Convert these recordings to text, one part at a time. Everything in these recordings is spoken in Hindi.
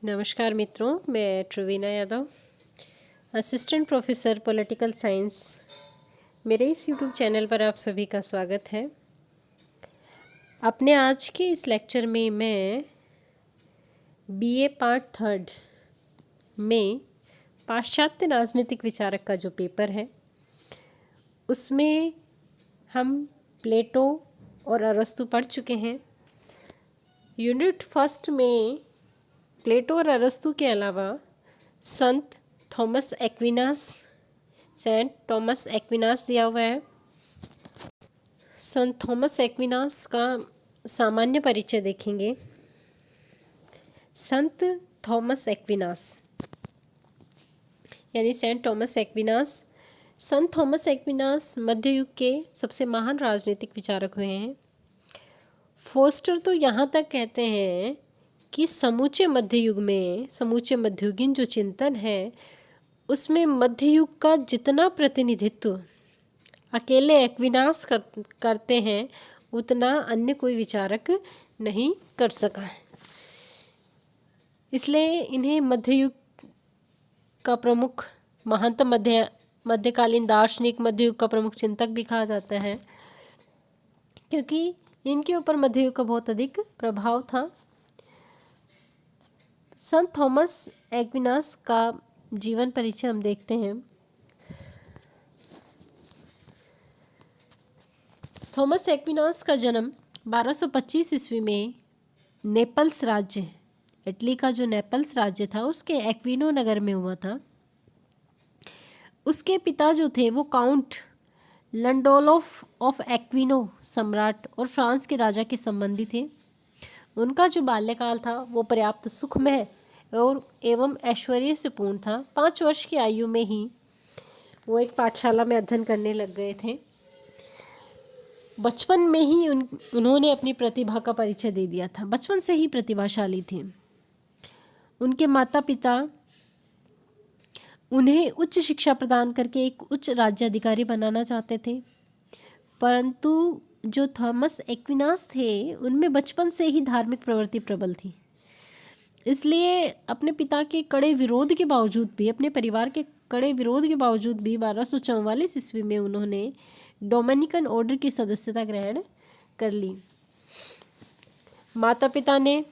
नमस्कार मित्रों, मैं Truvina Yadav, assistant professor political science. मेरे इस यूट्यूब चैनल पर आप सभी का स्वागत है। अपने आज के इस लेक्चर में मैं बीए पार्ट 3 में पाश्चात्य राजनीतिक विचारक का जो पेपर है उसमें हम प्लेटो और अरस्तु पढ़ चुके हैं। यूनिट फर्स्ट में प्लेटो और अरस्तु के अलावा संत सेंट थॉमस एक्विनास दिया हुआ है। संत थॉमस एक्विनास का सामान्य परिचय देखेंगे। संत थॉमस एक्विनास यानी सेंट थॉमस एक्विनास, संत थॉमस एक्विनास मध्य युग के सबसे महान राजनीतिक विचारक हुए हैं। फोस्टर तो यहाँ तक कहते हैं कि समूचे मध्ययुगीन जो चिंतन है उसमें मध्ययुग का जितना प्रतिनिधित्व अकेले एक्विनास करते हैं उतना अन्य कोई विचारक नहीं कर सका है। इसलिए इन्हें मध्ययुग का प्रमुख महानतम मध्यकालीन दार्शनिक, मध्ययुग का प्रमुख चिंतक भी कहा जाता है, क्योंकि इनके ऊपर मध्ययुग का बहुत अधिक प्रभाव था। संत थॉमस एक्विनास का जीवन परिचय हम देखते हैं। थॉमस एक्विनास का जन्म 1225 ईस्वी में नेपल्स राज्य, इटली का जो नेपल्स राज्य था उसके एक्विनो नगर में हुआ था। उसके पिता जो थे वो काउंट लंडोल्फ ऑफ एक्विनो सम्राट और फ्रांस के राजा के संबंधी थे। उनका जो बाल्यकाल था वो पर्याप्त सुखमय और एवं ऐश्वर्य से पूर्ण था। 5 वर्ष की आयु में ही वो एक पाठशाला में अध्ययन करने लग गए थे। बचपन में ही उन्होंने अपनी प्रतिभा का परिचय दे दिया था। बचपन से ही प्रतिभाशाली थे। उनके माता पिता उन्हें उच्च शिक्षा प्रदान करके एक उच्च राज्याधिकारी बनाना चाहते थे, परंतु जो थॉमस एक्विनास थे उनमें बचपन से ही धार्मिक प्रवृत्ति प्रबल थी। इसलिए अपने पिता के कड़े विरोध के बावजूद भी, अपने परिवार के कड़े विरोध के बावजूद भी 1244 ईस्वी में उन्होंने डोमिनिकन ऑर्डर की सदस्यता ग्रहण कर ली। माता पिता ने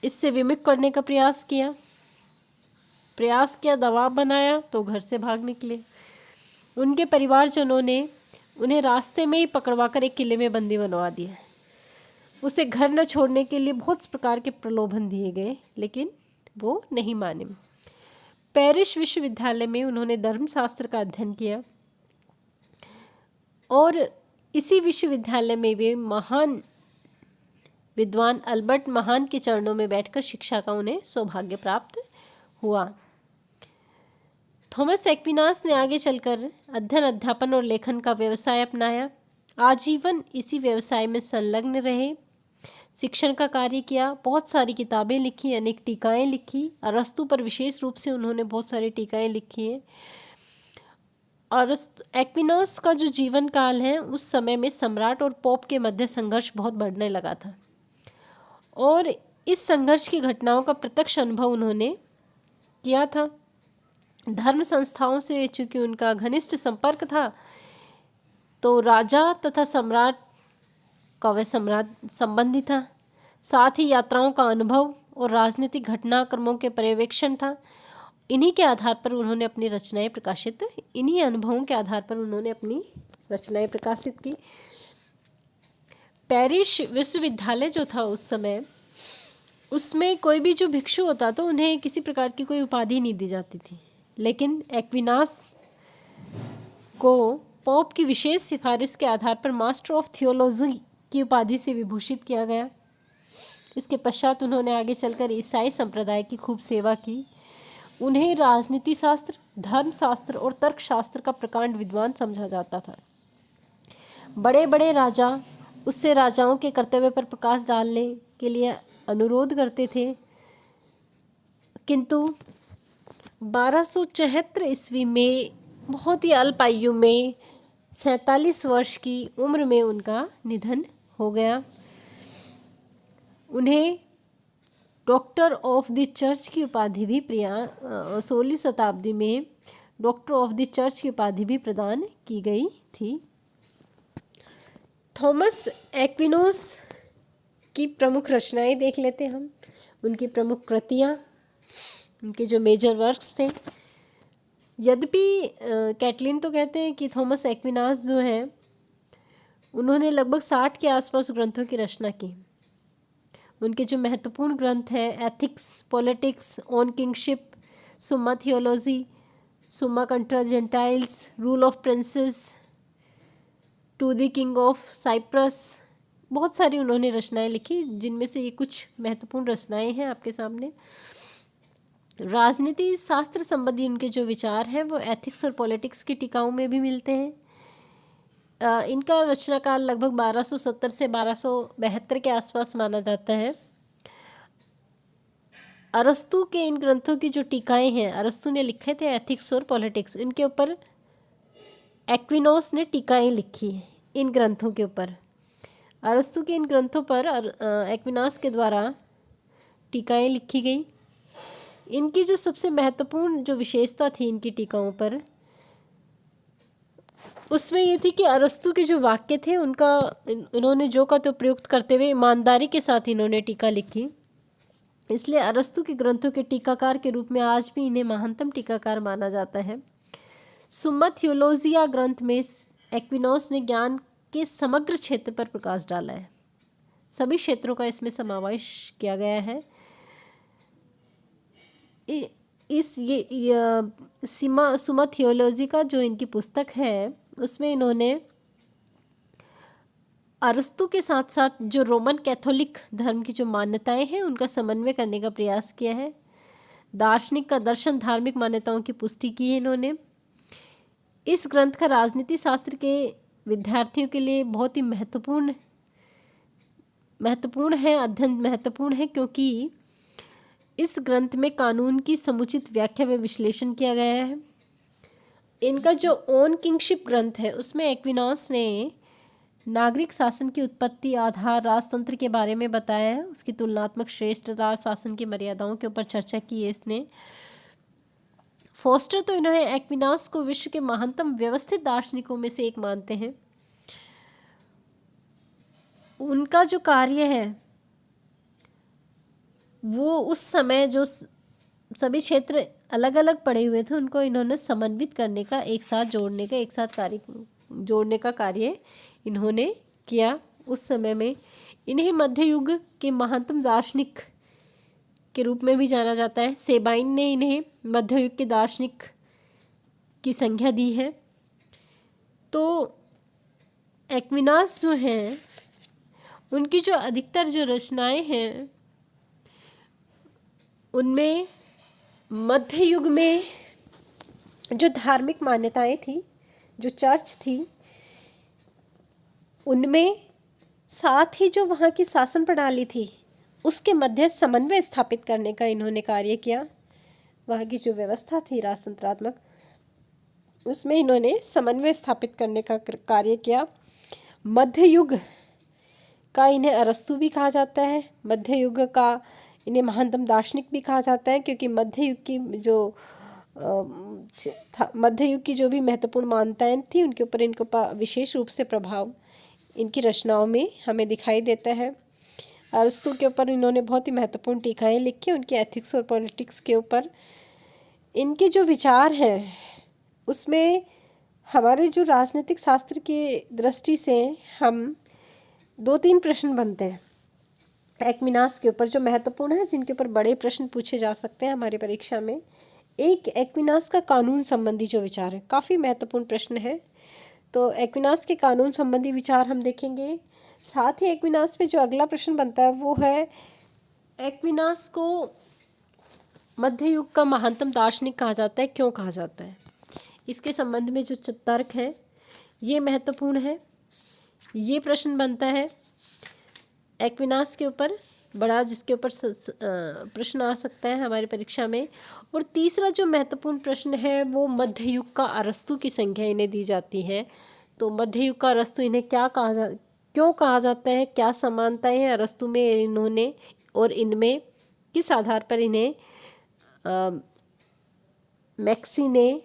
इससे विमुख करने का प्रयास किया, दबाव बनाया तो घर से भाग निकले। उनके परिवारजनों ने उन्हें रास्ते में ही पकड़वा कर एक किले में बंदी बनवा दिया। उसे घर न छोड़ने के लिए बहुत प्रकार के प्रलोभन दिए गए, लेकिन वो नहीं माने। पेरिस विश्वविद्यालय में उन्होंने धर्मशास्त्र का अध्ययन किया और इसी विश्वविद्यालय में वे महान विद्वान अल्बर्ट महान के चरणों में बैठकर शिक्षा का उन्हें सौभाग्य प्राप्त हुआ। थॉमस एक्विनास ने आगे चलकर अध्ययन, अध्यापन और लेखन का व्यवसाय अपनाया। आजीवन इसी व्यवसाय में संलग्न रहे, शिक्षण का कार्य किया, बहुत सारी किताबें लिखी, अनेक टीकाएं लिखी। अरस्तु पर विशेष रूप से उन्होंने बहुत सारी टीकाएं लिखी हैं। और एक्विनास का जो जीवन काल है उस समय में सम्राट और पोप के मध्य संघर्ष बहुत बढ़ने लगा था और इस संघर्ष की घटनाओं का प्रत्यक्ष अनुभव उन्होंने किया था। धर्म संस्थाओं से चूंकि उनका घनिष्ठ संपर्क था तो राजा तथा सम्राट का वह संबंधी था। साथ ही यात्राओं का अनुभव और राजनीतिक घटनाक्रमों के पर्यवेक्षण था। इन्हीं अनुभवों के आधार पर उन्होंने अपनी रचनाएं प्रकाशित की। पेरिस विश्वविद्यालय जो था उस समय, उसमें कोई भी जो भिक्षु होता तो उन्हें किसी प्रकार की कोई उपाधि नहीं दी जाती थी, लेकिन एक्विनास को पोप की विशेष सिफारिश के आधार पर मास्टर ऑफ थियोलॉजी की उपाधि से विभूषित किया गया। इसके पश्चात उन्होंने आगे चलकर ईसाई संप्रदाय की खूब सेवा की। उन्हें राजनीति शास्त्र, धर्मशास्त्र और तर्कशास्त्र का प्रकांड विद्वान समझा जाता था। बड़े बड़े राजा उससे राजाओं के कर्तव्य पर प्रकाश डालने के लिए अनुरोध करते थे, किंतु 1274 ईस्वी में बहुत ही अल्प आयु में 47 वर्ष की उम्र में उनका निधन हो गया। उन्हें डॉक्टर ऑफ द चर्च की उपाधि भी 16वीं शताब्दी में डॉक्टर ऑफ द चर्च की उपाधि भी प्रदान की गई थी। थॉमस एक्विनोस की प्रमुख रचनाएं देख लेते हैं हम, उनकी प्रमुख कृतियाँ, उनके जो मेजर वर्क्स थे। यद्यपि कैटलिन तो कहते हैं कि थॉमस एक्विनास जो है उन्होंने लगभग 60 के आसपास ग्रंथों की रचना की। उनके जो महत्वपूर्ण ग्रंथ हैं ethics, politics, on kingship, summa theology, summa contra gentiles, rule of princes, to the king of Cyprus, बहुत सारी उन्होंने रचनाएं लिखी, जिनमें से ये कुछ महत्वपूर्ण रचनाएं हैं आपके सामने। राजनीति शास्त्र संबंधी उनके जो विचार हैं वो एथिक्स और पॉलिटिक्स की टीकाओं में भी मिलते हैं। इनका रचना काल लगभग 1270 से 1272 के आसपास माना जाता है। अरस्तु के इन ग्रंथों की जो टीकाएं हैं, अरस्तु ने लिखे थे एथिक्स और पॉलिटिक्स, इनके ऊपर एक्विनोस ने टीकाएं लिखी हैं इन ग्रंथों के ऊपर। अरस्तु के इन ग्रंथों पर एक्विनास के द्वारा टीकाएं लिखी गई। इनकी जो सबसे महत्वपूर्ण जो विशेषता थी इनकी टीकाओं पर, उसमें ये थी कि अरस्तु के जो वाक्य थे उनका इन्होंने जो का तो प्रयुक्त करते हुए ईमानदारी के साथ इन्होंने टीका लिखी। इसलिए अरस्तु के ग्रंथों के टीकाकार के रूप में आज भी इन्हें महानतम टीकाकार माना जाता है। सुम्मा थियोलोजिया ग्रंथ में एक्विनोस ने ज्ञान के समग्र क्षेत्र पर प्रकाश डाला है। सभी क्षेत्रों का इसमें समावेश किया गया है। सुम्मा थियोलॉजी का जो इनकी पुस्तक है उसमें इन्होंने अरस्तु के साथ साथ जो रोमन कैथोलिक धर्म की जो मान्यताएं हैं उनका समन्वय करने का प्रयास किया है। दार्शनिक का दर्शन, धार्मिक मान्यताओं की पुष्टि की है इन्होंने। इस ग्रंथ का राजनीति शास्त्र के विद्यार्थियों के लिए बहुत ही महत्वपूर्ण है, अध्ययन महत्वपूर्ण है, क्योंकि इस ग्रंथ में कानून की समुचित व्याख्या व विश्लेषण किया गया है। इनका जो ऑन किंगशिप ग्रंथ है उसमें एक्विनोस ने नागरिक शासन की उत्पत्ति, आधार, राजतंत्र के बारे में बताया है। उसकी तुलनात्मक श्रेष्ठ राज शासन की मर्यादाओं के ऊपर चर्चा की है इसने। फोस्टर तो इन्हें एक्विनास को विश्व के महानतम व्यवस्थित दार्शनिकों में से एक मानते हैं। उनका जो कार्य है वो उस समय जो सभी क्षेत्र अलग अलग पड़े हुए थे उनको इन्होंने समन्वित करने का, एक साथ जोड़ने का कार्य इन्होंने किया। उस समय में इन्हें मध्य युग के महानतम दार्शनिक के रूप में भी जाना जाता है। सेबाइन ने इन्हें मध्य युग के दार्शनिक की संज्ञा दी है। तो एक्विनास जो हैं उनकी जो अधिकतर जो रचनाएं हैं उनमें मध्य युग में जो धार्मिक मान्यताएं थी, जो चर्च थी, उनमें साथ ही जो वहाँ की शासन प्रणाली थी उसके मध्य समन्वय स्थापित करने का इन्होंने कार्य किया। वहाँ की जो व्यवस्था थी राजतंत्रात्मक, उसमें इन्होंने समन्वय स्थापित करने का कार्य किया। मध्य युग का इन्हें अरस्तु भी कहा जाता है, मध्य युग का इन्हें महानतम दार्शनिक भी कहा जाता है, क्योंकि मध्य युग की जो भी महत्वपूर्ण मान्यताएं थी उनके ऊपर इनको विशेष रूप से प्रभाव इनकी रचनाओं में हमें दिखाई देता है। अरस्तु के ऊपर इन्होंने बहुत ही महत्वपूर्ण टीकाएं लिखी, उनकी एथिक्स और पॉलिटिक्स के ऊपर। इनके जो विचार हैं उसमें हमारे जो राजनीतिक शास्त्र की दृष्टि से हम 2-3 प्रश्न बनते हैं एक्विनास के ऊपर जो महत्वपूर्ण है, जिनके ऊपर बड़े प्रश्न पूछे जा सकते हैं हमारी परीक्षा में। एक एक्विनास का कानून संबंधी जो विचार है, काफ़ी महत्वपूर्ण प्रश्न है। तो एक्विनास के कानून संबंधी विचार हम देखेंगे। साथ ही एक्विनास पे जो अगला प्रश्न बनता है वो है, एक्विनास को मध्य युग का महानतम दार्शनिक कहा जाता है, क्यों कहा जाता है? इसके संबंध में जो तर्क है ये महत्वपूर्ण है। ये प्रश्न बनता है एक्विनास के ऊपर बड़ा, जिसके ऊपर प्रश्न आ सकता है हमारी परीक्षा में। और तीसरा जो महत्वपूर्ण प्रश्न है वो मध्य युग का अरस्तु की संज्ञा इन्हें दी जाती है। तो मध्य युग का अरस्तु इन्हें क्यों कहा जाता है, क्या समानताएं हैं अरस्तु में इन्होंने और इनमें, किस आधार पर इन्हें मैक्सी ने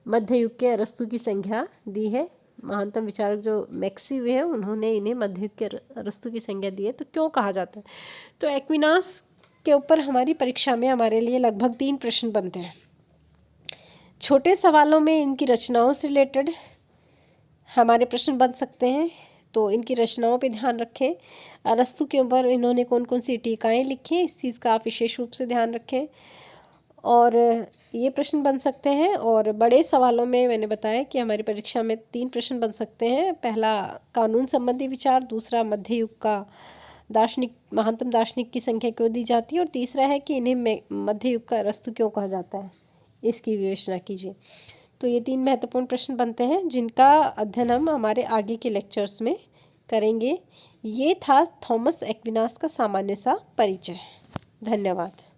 मध्य युग के अरस्तु की संज्ञा दी है? महानतम विचारक जो मैक्सी हुए हैं उन्होंने इन्हें मध्य युग के अरस्तु की संज्ञा दी है। तो क्यों कहा जाता है? तो एक्विनास के ऊपर हमारी परीक्षा में हमारे लिए लगभग 3 प्रश्न बनते हैं। छोटे सवालों में इनकी रचनाओं से रिलेटेड हमारे प्रश्न बन सकते हैं, तो इनकी रचनाओं पे ध्यान रखें। अरस्तु के ऊपर इन्होंने कौन कौन सी टीकाएँ लिखी, इस चीज़ का आप विशेष रूप से ध्यान रखें और ये प्रश्न बन सकते हैं। और बड़े सवालों में मैंने बताया कि हमारी परीक्षा में 3 प्रश्न बन सकते हैं। पहला कानून संबंधी विचार, दूसरा मध्य युग का दार्शनिक, महानतम दार्शनिक की संख्या क्यों दी जाती है, और तीसरा है कि इन्हें मध्य युग का अरस्तु क्यों कहा जाता है, इसकी विवेचना कीजिए। तो ये 3 महत्वपूर्ण प्रश्न बनते हैं जिनका अध्ययन हम हमारे आगे के लेक्चर्स में करेंगे। ये था थॉमस एक्विनास का सामान्य सा परिचय। धन्यवाद।